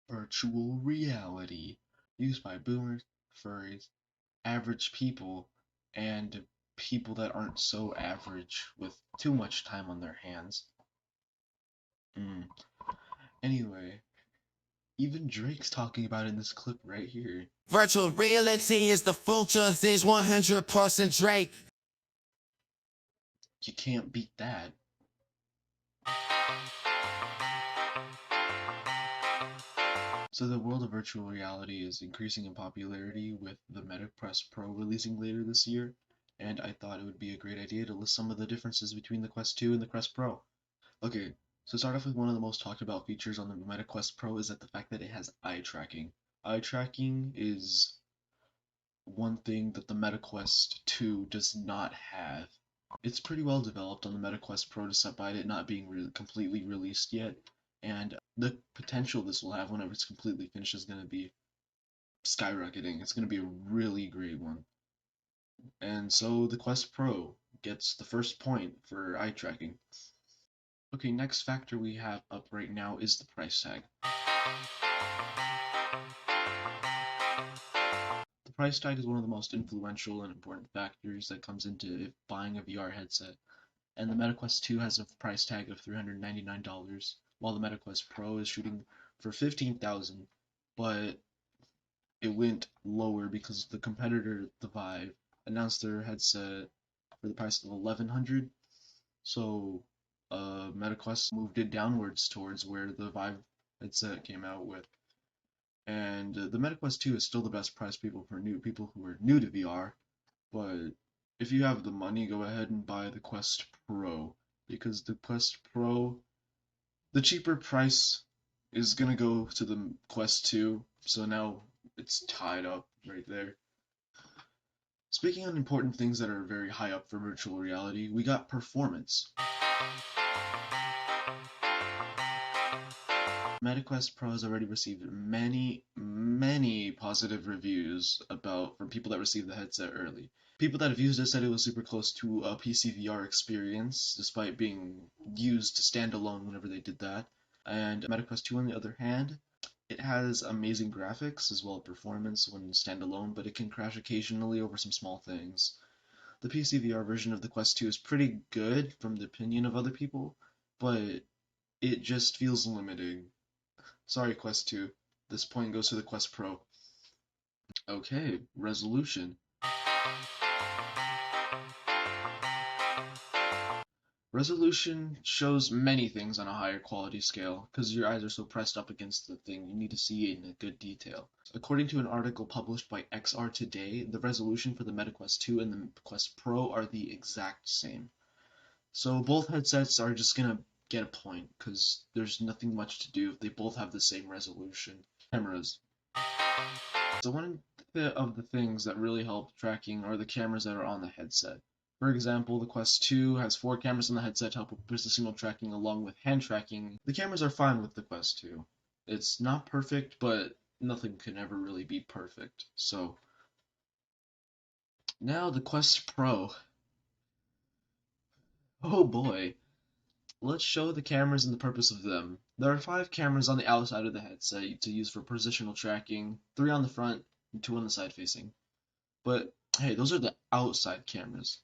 Virtual reality used by boomers, furries, average people, and people that aren't so average with too much time on their hands. Mm. Anyway, even Drake's talking about it in this clip right here. Virtual reality is the future of things 100% Drake. You can't beat that. So the world of virtual reality is increasing in popularity with the Meta Quest Pro releasing later this year, and I thought it would be a great idea to list some of the differences between the Quest 2 and the Quest Pro. Okay, so start off with one of the most talked about features on the Meta Quest Pro is that the fact that it has eye tracking. Eye tracking is one thing that the Meta Quest 2 does not have. It's pretty well developed on the Meta Quest Pro despite it not being completely released yet, and the potential this will have whenever it's completely finished is going to be skyrocketing. It's going to be a really great one. And so the Quest Pro gets the first point for eye tracking. Okay, next factor we have up right now is the price tag. The price tag is one of the most influential and important factors that comes into buying a VR headset, and the MetaQuest 2 has a price tag of $399, while the MetaQuest Pro is shooting for $15,000, but it went lower because the competitor, the Vive, announced their headset for the price of $1,100, so MetaQuest moved it downwards towards where the Vive headset came out with. And the MetaQuest 2 is still the best price people who are new to VR, but if you have the money, go ahead and buy the Quest Pro, because the Quest Pro, the cheaper price is gonna go to the Quest 2, so now it's tied up right there. Speaking on important things that are very high up for virtual reality, we got performance. MetaQuest Pro has already received many positive reviews from people that received the headset early. People that have used it said it was super close to a PC VR experience, despite being used standalone whenever they did that. And MetaQuest 2, on the other hand, it has amazing graphics as well as performance when standalone, but it can crash occasionally over some small things. The PC VR version of the Quest 2 is pretty good from the opinion of other people, but it just feels limiting. Sorry, Quest 2. This point goes to the Quest Pro. Okay, resolution. Resolution shows many things on a higher quality scale, because your eyes are so pressed up against the thing, you need to see it in a good detail. According to an article published by XR Today, the resolution for the MetaQuest 2 and the Quest Pro are the exact same. So both headsets are just gonna get a point, because there's nothing much to do if they both have the same resolution. Cameras. So one of the things that really help tracking are the cameras that are on the headset. For example, the Quest 2 has 4 cameras on the headset to help with positional tracking along with hand tracking. The cameras are fine with the Quest 2. It's not perfect, but nothing can ever really be perfect. So now the Quest Pro. Oh boy. Let's show the cameras and the purpose of them. There are 5 cameras on the outside of the headset to use for positional tracking, 3 on the front and 2 on the side facing. But hey, those are the outside cameras.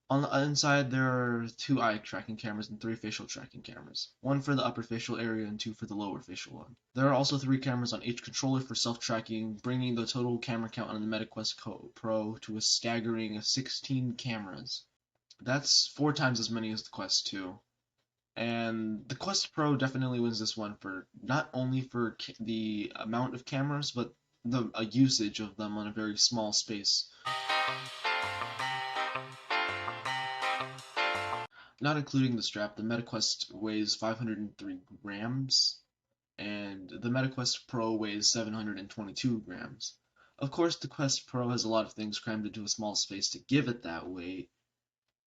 On the inside, there are 2 eye tracking cameras and 3 facial tracking cameras. 1 for the upper facial area and 2 for the lower facial one. There are also 3 cameras on each controller for self-tracking, bringing the total camera count on the MetaQuest Pro to a staggering 16 cameras. That's 4 times as many as the Quest 2. And the Quest Pro definitely wins this one for not only for the amount of cameras, but the usage of them on a very small space. Not including the strap, the MetaQuest weighs 503 grams, and the MetaQuest Pro weighs 722 grams. Of course, the Quest Pro has a lot of things crammed into a small space to give it that weight,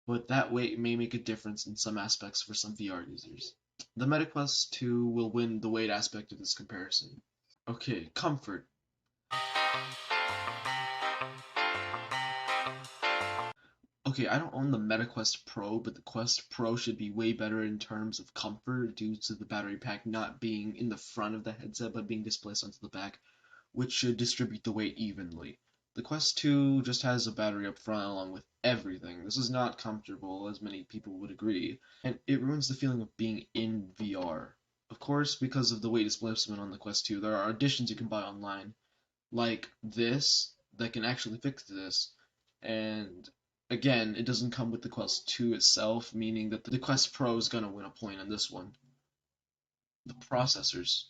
but that weight may make a difference in some aspects for some VR users. The MetaQuest 2 will win the weight aspect of this comparison. Okay, comfort. Okay, Okay, I don't own the Meta Quest Pro, but the Quest Pro should be way better in terms of comfort due to the battery pack not being in the front of the headset but being displaced onto the back, which should distribute the weight evenly. The Quest 2 just has a battery up front along with everything. This is not comfortable, as many people would agree, and it ruins the feeling of being in VR. Of course, because of the weight displacement on the Quest 2, there are additions you can buy online, like this, that can actually fix this, and again, it doesn't come with the Quest 2 itself, meaning that the Quest Pro is gonna win a point on this one. The processors.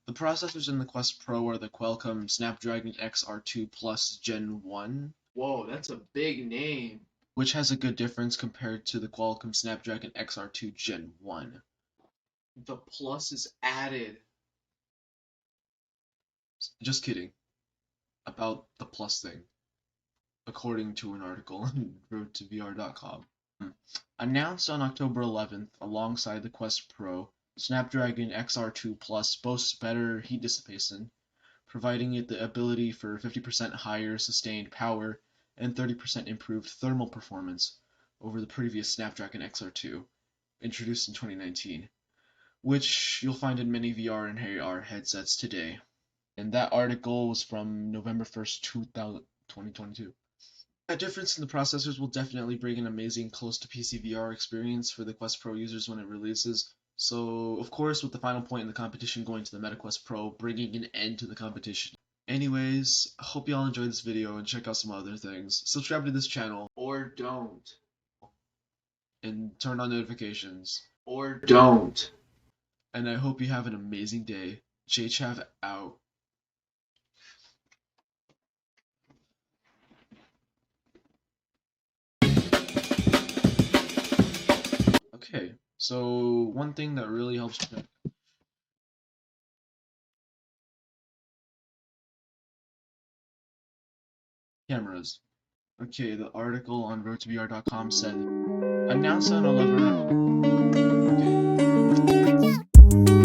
The processors in the Quest Pro are the Qualcomm Snapdragon XR2 Plus Gen 1. Whoa, that's a big name. Which has a good difference compared to the Qualcomm Snapdragon XR2 Gen 1. The plus is added. Just kidding. About the plus thing, according to an article on roadtovr.com. Announced on October 11th alongside the Quest Pro, Snapdragon XR2 Plus boasts better heat dissipation, providing it the ability for 50% higher sustained power and 30% improved thermal performance over the previous Snapdragon XR2, introduced in 2019, which you'll find in many VR and AR headsets today. And that article was from November 1st, 2022. That difference in the processors will definitely bring an amazing close to PC VR experience for the Quest Pro users when it releases. So, of course, with the final point in the competition going to the Meta Quest Pro, bringing an end to the competition. Anyways, I hope y'all enjoyed this video and check out some other things. Subscribe to this channel, or don't. And turn on notifications, or don't. And I hope you have an amazing day. JChav out. Okay, so one thing that really helps check cameras. Okay, the article on roadtovr.com said, announced on 11. Okay.